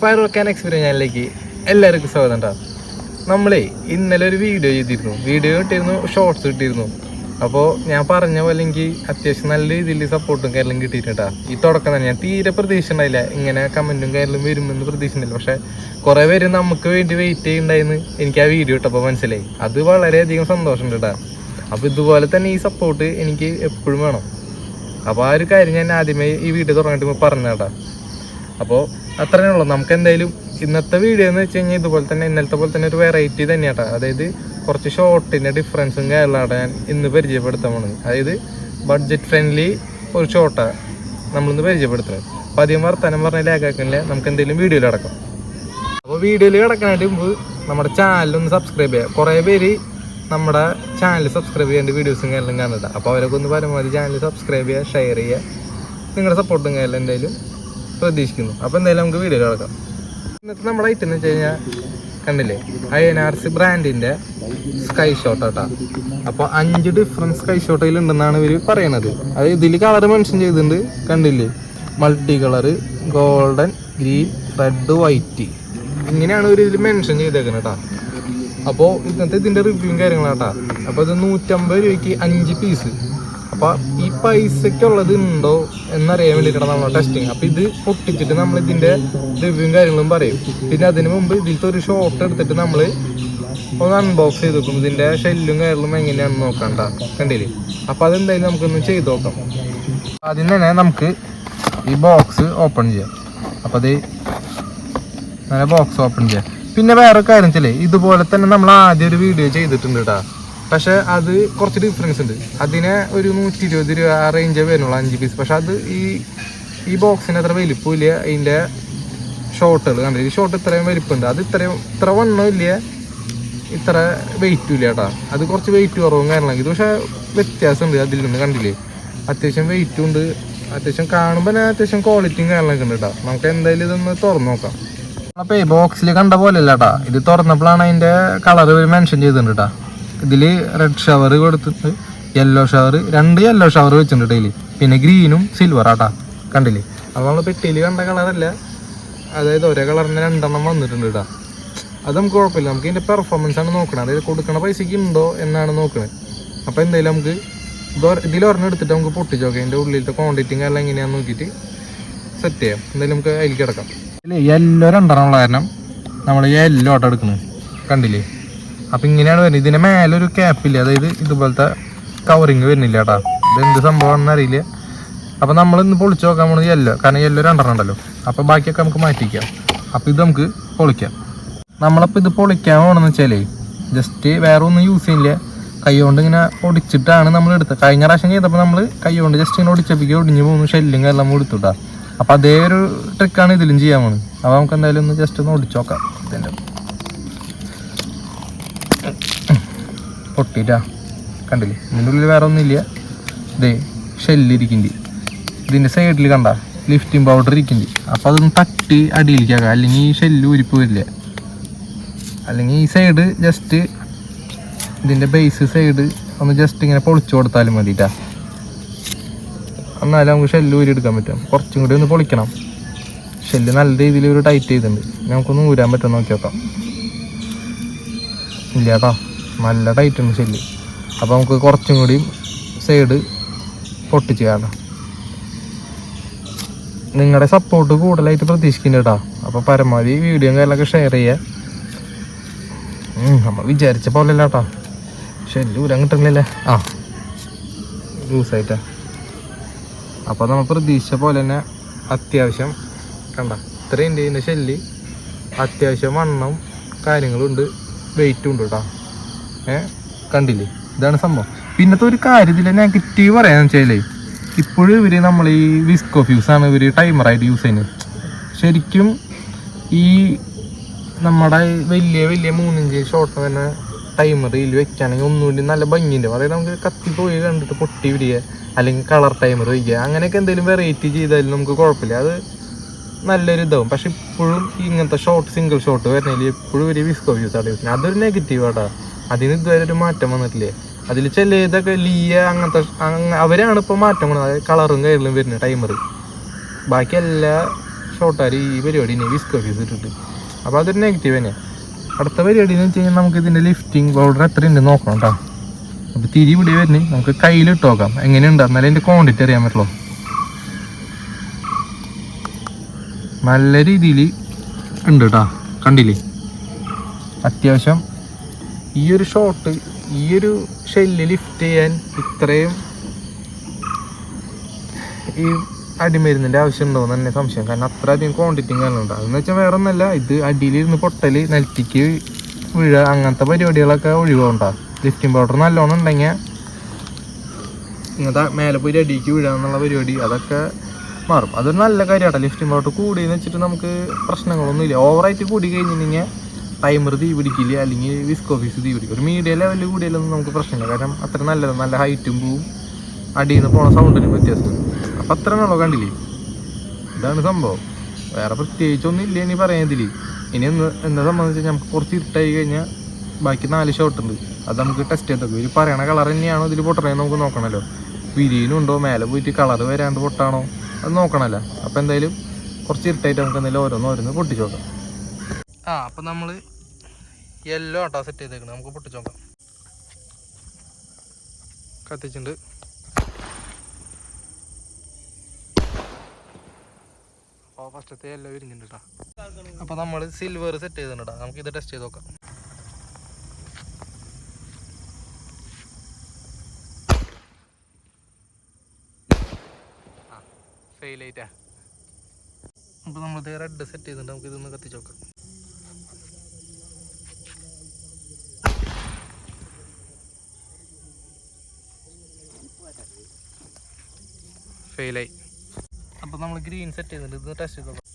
ഫയർവർക്കാൻ experience ചാനലിലേക്ക് എല്ലാവർക്കും സ്വാഗതം കേട്ടോ. നമ്മളെ ഇന്നലെ ഒരു വീഡിയോ ഇട്ടിരുന്നു, ഷോർട്സ് ഇട്ടിരുന്നു. അപ്പോൾ ഞാൻ പറഞ്ഞ പോലെ എനിക്ക് അത്യാവശ്യം നല്ല രീതിയിൽ സപ്പോർട്ടും കാര്യങ്ങളും കിട്ടിയിട്ടാ. ഈ തുടക്കം തന്നെ ഞാൻ തീരെ പ്രതീക്ഷ ഉണ്ടായില്ല, ഇങ്ങനെ കമൻറ്റും കാര്യങ്ങളും വരുമെന്ന് പ്രതീക്ഷ ഉണ്ടായില്ല. പക്ഷേ കുറേ പേര് നമുക്ക് വേണ്ടി വെയിറ്റ് ചെയ്യുന്നുണ്ടായിരുന്നു. എനിക്ക് ആ വീഡിയോ ഇട്ടപ്പോൾ മനസ്സിലായി. അത് വളരെയധികം സന്തോഷമുണ്ട് കേട്ടോ. അപ്പോൾ ഇതുപോലെ തന്നെ ഈ സപ്പോർട്ട് എനിക്ക് എപ്പോഴും വേണം. അപ്പോൾ ആ ഒരു കാര്യം ഞാൻ ആദ്യമേ ഈ വീഡിയോ തുടങ്ങിയിട്ട് പറഞ്ഞു കേട്ടോ. അപ്പോൾ അത്രയേ ഉള്ളൂ. നമുക്ക് എന്തായാലും ഇന്നത്തെ വീഡിയോ എന്ന് വെച്ച് കഴിഞ്ഞാൽ ഇതുപോലെ തന്നെ ഇന്നലത്തെ പോലെ തന്നെ ഒരു വെറൈറ്റി തന്നെയാട്ടോ. അതായത് കുറച്ച് ഷോർട്ടിൻ്റെ ഡിഫറൻസും കാര്യങ്ങളാണ് ഞാൻ ഇന്ന് പരിചയപ്പെടുത്താൻ പോകുന്നത്. അതായത് ബഡ്ജറ്റ് ഫ്രണ്ട്ലി ഒരു ഷോർട്ടാണ് നമ്മളിന്ന് പരിചയപ്പെടുത്തുന്നത്. അപ്പോൾ അധികം വർത്തമാനം പറഞ്ഞാൽ ലാഗാക്കണില്ല, നമുക്ക് എന്തെങ്കിലും വീഡിയോയിൽ കിടക്കാം. അപ്പോൾ വീഡിയോയിൽ കിടക്കാനായിട്ട് മുമ്പ് നമ്മുടെ ചാനലൊന്ന് സബ്സ്ക്രൈബ് ചെയ്യുക. കുറേ പേര് നമ്മുടെ ചാനൽ സബ്സ്ക്രൈബ് ചെയ്യേണ്ട വീഡിയോസും കാര്യങ്ങളും കാണുന്നുണ്ട്. അപ്പോൾ അവരൊക്കെ ഒന്ന് പരമാവധി ചാനൽ സബ്സ്ക്രൈബ് ചെയ്യുക, ഷെയർ ചെയ്യുക. നിങ്ങളുടെ സപ്പോർട്ടും കാര്യം എന്തായാലും പ്രതീക്ഷിക്കുന്നു. അപ്പോൾ എന്തായാലും നമുക്ക് വീഡിയോ കിടക്കാം. ഇന്നത്തെ നമ്മുടെ ഐറ്റം എന്ന് വെച്ച് കഴിഞ്ഞാൽ കണ്ടില്ലേ, INRC ബ്രാൻഡിൻ്റെ സ്കൈ ഷോട്ടാട്ടാ. അപ്പോൾ 5 ഡിഫറെൻറ്റ് സ്കൈ ഷോട്ടയിലുണ്ടെന്നാണ് ഇവർ പറയണത്. അത് ഇതിൽ കളർ മെൻഷൻ ചെയ്തിട്ടുണ്ട്, കണ്ടില്ലേ, multi colour, golden, green, red, white, ഇങ്ങനെയാണ് ഇവർ ഇതിൽ മെൻഷൻ ചെയ്തേക്കുന്നത് കേട്ടോ. അപ്പോൾ ഇന്നത്തെ ഇതിൻ്റെ റിവ്യൂവും കാര്യങ്ങളാട്ടാ. അപ്പോൾ ഇത് 150 രൂപയ്ക്ക് 5 പീസ്. അപ്പോൾ ഈ പൈസയ്ക്കുള്ളത് ഉണ്ടോ എന്നറിയാൻ വേണ്ടിയിട്ടാണ് നമ്മൾ ടെസ്റ്റിങ്. അപ്പോൾ ഇത് പൊട്ടിച്ചിട്ട് നമ്മൾ ഇതിൻ്റെ റിവ്യൂവും കാര്യങ്ങളും പറയും. പിന്നെ അതിന് മുമ്പ് ഇതിലത്തെ ഒരു ഷോട്ട് എടുത്തിട്ട് നമ്മൾ ഒന്ന് അൺബോക്സ് ചെയ്ത് നോക്കും. ഇതിൻ്റെ ഷെല്ലും കാര്യങ്ങളും എങ്ങനെയാണെന്ന് നോക്കണ്ട, കണ്ടില്ലേ. അപ്പോൾ അതെന്തായാലും നമുക്കൊന്ന് ചെയ്ത് നോക്കാം. ആദ്യം തന്നെ നമുക്ക് ഈ ബോക്സ് ഓപ്പൺ ചെയ്യാം. അപ്പോൾ അത് നല്ല ബോക്സ് ഓപ്പൺ ചെയ്യാം. പിന്നെ വേറെ കാര്യം വെച്ചാലേ, ഇതുപോലെ തന്നെ നമ്മൾ ആദ്യം ഒരു വീഡിയോ ചെയ്തിട്ടുണ്ട് കേട്ടോ. പക്ഷെ അത് കുറച്ച് ഡിഫറൻസ് ഉണ്ട്. അതിനെ ഒരു 120 രൂപ ആ റേഞ്ച് വരുന്നുള്ളൂ 5 പീസ്. പക്ഷെ അത് ഈ ബോക്സിന് അത്ര വലിപ്പമില്ല. അതിൻ്റെ ഷോട്ടുകൾ കണ്ടില്ല, ഈ ഷോട്ട് ഇത്രയും വലിപ്പമുണ്ട്. അത് ഇത്ര വണ്ണം ഇല്ല, ഇത്ര വെയിറ്റും ഇല്ല കേട്ടോ. അത് കുറച്ച് വെയിറ്റ് കുറവും കാര്യങ്ങളാണ്. ഇത് പക്ഷേ വ്യത്യാസമുണ്ട് അതിൽ നിന്ന്, കണ്ടില്ലേ. അത്യാവശ്യം വെയിറ്റും ഉണ്ട്, അത്യാവശ്യം കാണുമ്പോൾ തന്നെ അത്യാവശ്യം ക്വാളിറ്റിയും കാര്യങ്ങളൊക്കെ ഉണ്ട് കേട്ടോ. നമുക്ക് എന്തായാലും ഇതൊന്ന് തുറന്നു നോക്കാം. അപ്പോൾ ഈ ബോക്സിൽ കണ്ട പോലെ അല്ല കേട്ടോ. ഇത് തുറന്നപ്പോഴാണ് അതിൻ്റെ കളർ മെൻഷൻ ചെയ്തിട്ടുണ്ട് കേട്ടോ. ഇതിൽ റെഡ് ഷവർ കൊടുത്തിട്ട് യെല്ലോ ഷവർ, 2 യെല്ലോ ഷവർ വെച്ചിട്ടുണ്ട് ഡെയിലി. പിന്നെ ഗ്രീനും സിൽവർ ആട്ടാ, കണ്ടില്ലേ. അപ്പോൾ നമ്മൾ പെട്ടിയിൽ കണ്ട കളറല്ല, അതായത് ഒരേ കളറിന് 2 വന്നിട്ടുണ്ട് കേട്ടോ. അത് നമുക്ക് കുഴപ്പമില്ല. നമുക്ക് ഇതിൻ്റെ പെർഫോമൻസ് ആണ് നോക്കണം, അതായത് കൊടുക്കണ പൈസയ്ക്ക് ഉണ്ടോ എന്നാണ് നോക്കുന്നത്. അപ്പോൾ എന്തായാലും നമുക്ക് ഇതിലൊരെണ്ണം എടുത്തിട്ട് നമുക്ക് പൊട്ടിച്ച് നോക്കാം. ഇതിൻ്റെ ഉള്ളിലത്തെ ക്വാണ്ടിറ്റിയും എല്ലാം എങ്ങനെയാണെന്ന് നോക്കിയിട്ട് സെറ്റ് ചെയ്യാം. എന്തായാലും നമുക്ക് അതിൽ കിടക്കാം. ഇല്ലേ, യെല്ലോ 2 ഉള്ള കാരണം നമ്മൾ യെല്ലോ ആട്ടോ എടുക്കുന്നത്, കണ്ടില്ലേ. അപ്പം ഇങ്ങനെയാണ് വരുന്നത്. ഇതിൻ്റെ മേലൊരു ക്യാപ്പില്ല, അതായത് ഇതുപോലത്തെ കവറിങ് വരുന്നില്ല കേട്ടോ. ഇതെന്ത് സംഭവമാണെന്ന് അറിയില്ല. അപ്പോൾ നമ്മളിന്ന് പൊളിച്ച് നോക്കാൻ പോകുന്നത് യെല്ലോ, കാരണം യെല്ലോ 2 ഉണ്ടല്ലോ. അപ്പോൾ ബാക്കിയൊക്കെ നമുക്ക് മാറ്റിക്കാം. അപ്പോൾ ഇത് നമുക്ക് പൊളിക്കാം. നമ്മളപ്പോൾ ഇത് പൊളിക്കാൻ പോകണമെന്ന് വെച്ചാലേ, ജസ്റ്റ് വേറെ ഒന്നും യൂസ് ചെയ്യില്ല, കൈ കൊണ്ട് ഇങ്ങനെ ഒടിച്ചിട്ടാണ് നമ്മൾ എടുത്തത്. കഴിഞ്ഞ പ്രാവശ്യം ചെയ്തപ്പോൾ നമ്മൾ കൈ കൊണ്ട് ജസ്റ്റ് ഇങ്ങനെ ഒടിച്ചപ്പോൾ ഒടിഞ്ഞ് പോകുന്നു, ഷെല്ലും എല്ലാം എടുത്തുട്ടാ. അപ്പോൾ അതേ ഒരു ട്രിക്കാണ് ഇതിലും ചെയ്യാൻ പോകുന്നത്. അപ്പോൾ നമുക്ക് എന്തായാലും ഒന്ന് ജസ്റ്റ് ഒന്ന് ഒടിച്ച് നോക്കാം. ഇതിൻ്റെ പൊട്ടിട്ടാ, കണ്ടില്ലേ. ഇതിൻ്റെ ഉള്ളിൽ വേറെ ഒന്നുമില്ല. ഇതേ ഷെല്ലിരിക്കുന്നുണ്ട്. ഇതിൻ്റെ സൈഡിൽ കണ്ട ലിഫ്റ്റിംഗ് പൗഡർ ഇരിക്കുന്നുണ്ട്. അപ്പോൾ അതൊന്ന് തട്ടി അടിയിലേക്കാക്കാം, അല്ലെങ്കിൽ ഈ ഷെല്ല് ഊരിപ്പ് വരില്ല. അല്ലെങ്കിൽ ഈ സൈഡ് ജസ്റ്റ് ഇതിൻ്റെ ബേസ് സൈഡ് ഒന്ന് ജസ്റ്റ് ഇങ്ങനെ പൊളിച്ചു കൊടുത്താലും മതിട്ടാ. എന്നാലും നമുക്ക് ഷെല്ല് ഊരി എടുക്കാൻ പറ്റും. കുറച്ചും കൂടി ഒന്ന് പൊളിക്കണം. ഷെല്ല് നല്ല രീതിയിൽ ഒരു ടൈറ്റ് ചെയ്തിട്ടുണ്ട്. നമുക്കൊന്ന് ഊരാൻ പറ്റും, നോക്കി നോക്കാം. ഇല്ല കേട്ടോ, നല്ല ടൈറ്റ് ഉണ്ട് ഷെല്ല്. അപ്പോൾ നമുക്ക് കുറച്ചും കൂടി സൈഡ് പൊട്ടിച്ച് കാണാം. നിങ്ങളുടെ സപ്പോർട്ട് കൂടുതലായിട്ട് പ്രതീക്ഷിക്കുന്നുണ്ട് കേട്ടോ. അപ്പോൾ പരമാവധി വീഡിയോ കാര്യങ്ങളൊക്കെ ഷെയർ ചെയ്യുക. നമ്മൾ വിചാരിച്ച പോലെ അല്ല കേട്ടോ, ഷെല്ല് ഊരാൻ കിട്ടുന്നില്ലേ. ലൂസായിട്ടാ. അപ്പോൾ നമ്മൾ പ്രതീക്ഷിച്ച പോലെ തന്നെ അത്യാവശ്യം കണ്ട ഇത്രയും ഇതിൻ്റെ ഷെല്ല് അത്യാവശ്യം വണ്ണം കാര്യങ്ങളുണ്ട്, വെയിറ്റും ഉണ്ട് കേട്ടോ. കണ്ടില്ലേ, ഇതാണ് സംഭവം. പിന്നത്തെ ഒരു കാര്യം ഇതിൽ നെഗറ്റീവ് പറയാന്ന് വെച്ചാലേ, ഇപ്പോഴും ഇവർ നമ്മൾ ഈ വിസ്കോ ഫ്യൂസാണ് ഇവർ ടൈമറായിട്ട് യൂസ് ചെയ്യുന്നത്. ശരിക്കും ഈ നമ്മുടെ വലിയ 3 ഇഞ്ച് ഷോട്ട് തന്നെ ടൈമർ ഇതിൽ വെക്കുകയാണെങ്കിൽ ഒന്നുകൂടി നല്ല ഭംഗിയുണ്ട്. അതായത് നമുക്ക് കത്തിപ്പോയി കണ്ടിട്ട് പൊട്ടി വിടുക, അല്ലെങ്കിൽ കളർ ടൈമർ വയ്ക്കുക, അങ്ങനെയൊക്കെ എന്തെങ്കിലും വെറൈറ്റി ചെയ്താലും നമുക്ക് കുഴപ്പമില്ല, അത് നല്ലൊരു ഇതാവും. പക്ഷെ ഇപ്പോഴും ഇങ്ങനത്തെ സിംഗിൾ ഷോട്ട് വരുന്നതിൽ എപ്പോഴും ഒരു വിസ്കോ ഫ്യൂസാണ് യൂസ് ചെയ്യുന്നത്. അതൊരു നെഗറ്റീവ് ആട്ടോ. അതിന് ഇതുവരെ ഒരു മാറ്റം വന്നിട്ടില്ലേ. അതിൽ ചില ഇതൊക്കെ ലിയ അങ്ങനത്തെ അവരാണ് ഇപ്പോൾ മാറ്റം കൊണ്ടത്, കളറും കാര്യങ്ങളും വരുന്നത് ടൈമർ. ബാക്കി എല്ലാ ഷോട്ടുകാർ ഈ പരിപാടി വിസ്കോഫീസ് ഇട്ടിട്ട്. അപ്പോൾ അതൊരു നെഗറ്റീവ് തന്നെയാണ്. അടുത്ത പരിപാടി എന്ന് വെച്ച് കഴിഞ്ഞാൽ നമുക്ക് ഇതിൻ്റെ ലിഫ്റ്റിംഗ് പൗഡർ എത്ര ഉണ്ട് നോക്കണം കേട്ടോ. അപ്പോൾ തിരി ഇവിടെ വരുന്നത് നമുക്ക് കയ്യിലിട്ട് നോക്കാം എങ്ങനെയുണ്ട്, എന്നാലും അതിൻ്റെ ക്വാണ്ടിറ്റി അറിയാൻ പറ്റുള്ളൂ. നല്ല രീതിയിൽ ഉണ്ട് കേട്ടോ, കണ്ടില്ലേ. അത്യാവശ്യം ഈ ഒരു ഷോട്ട് ഈ ഒരു ഷെല്ല് ലിഫ്റ്റ് ചെയ്യാൻ ഇത്രയും ഈ അടിമരുന്നിൻ്റെ ആവശ്യം ഉണ്ടോ എന്ന് തന്നെ സംശയം. കാരണം അത്ര അധികം ക്വാണ്ടിറ്റിയും കാര്യങ്ങളുണ്ട്. അതെന്ന് വെച്ചാൽ വേറെ ഒന്നല്ല, ഇത് അടിയിലിരുന്ന് പൊട്ടൽ, നിലത്തേക്ക് വീഴ, അങ്ങനത്തെ പരിപാടികളൊക്കെ ഒഴിവാണ്ടാ. ലിഫ്റ്റിംഗ് പൗഡർ നല്ലോണം ഉണ്ടെങ്കിൽ ഇങ്ങനത്തെ മേലെ പോയി അടിക്ക് വീഴുക എന്നുള്ള പരിപാടി അതൊക്കെ മാറും. അതൊരു നല്ല കാര്യമാണ്. ലിഫ്റ്റിംഗ് പൗഡർ കൂടിയെന്ന് വെച്ചിട്ട് നമുക്ക് പ്രശ്നങ്ങളൊന്നുമില്ല. ഓവറായിട്ട് കൂടി കഴിഞ്ഞിട്ടുണ്ടെങ്കിൽ ടൈമർ തീ പിടിക്കില്ല, അല്ലെങ്കിൽ വിസ്കോഫീസ് തീ പിടിക്കും. ഒരു മീഡിയം ലെവലിൽ കൂടിയാലൊന്നും നമുക്ക് പ്രശ്നമില്ല. കാരണം അത്ര നല്ലത്, നല്ല ഹൈറ്റും പോവും, അടിയിൽ നിന്ന് പോണ സൗണ്ടിനും വ്യത്യാസം. അപ്പം അത്ര ഉള്ളൂ, കണ്ടില്ലേ. ഇതാണ് സംഭവം, വേറെ പ്രത്യേകിച്ചൊന്നും ഇല്ല ഇനി പറയാതിൽ. ഇനി എന്താ സംബന്ധിച്ച് നമുക്ക് കുറച്ച് ഇരുട്ടായി കഴിഞ്ഞാൽ ബാക്കി 4 ഷോട്ട് ഉണ്ട്, അത് നമുക്ക് ടെസ്റ്റ് ചെയ്ത് നോക്കും. ഇവർ പറയണ കളർ തന്നെയാണോ ഇതിൽ പൊട്ടണേ നമുക്ക് നോക്കണമല്ലോ. വിരിയനുണ്ടോ, മേലെ പോയിട്ട് കളർ വരാണ്ട് പൊട്ടാണോ അത് നോക്കണമല്ലോ. അപ്പോൾ എന്തായാലും കുറച്ച് ഇരുട്ടായിട്ട് നമുക്ക് എന്തായാലും ഓരോന്ന് പൊട്ടിച്ച് നോക്കാം. അപ്പം നമ്മൾ യെല്ലോ ആട്ടോ സെറ്റ് ചെയ്തേക്കണം, നമുക്ക് പൊട്ടിച്ച് നോക്കാം. കത്തിച്ചിട്ടുണ്ട്. അപ്പോൾ ഫസ്റ്റത്തെ യെല്ലോ വിരിഞ്ഞിട്ടുണ്ട് കേട്ടോ. അപ്പോൾ നമ്മൾ സിൽവർ സെറ്റ് ചെയ്തിട്ടുണ്ട്, നമുക്കിത് ടെസ്റ്റ് ചെയ്ത് നോക്കാം. ഫെയിൽ ആയിട്ടാ. അപ്പോൾ നമ്മളിത് റെഡ് സെറ്റ് ചെയ്തിട്ടുണ്ട്, നമുക്ക് ഇതൊന്ന് കത്തിച്ച് നോക്കാം. ഫെയിലായി. അപ്പോൾ നമ്മൾ ഗ്രീൻ സെറ്റ് ചെയ്തിട്ടുണ്ട്, ഇത് ടെസ്റ്റ് ചെയ്ത് നോക്കാം.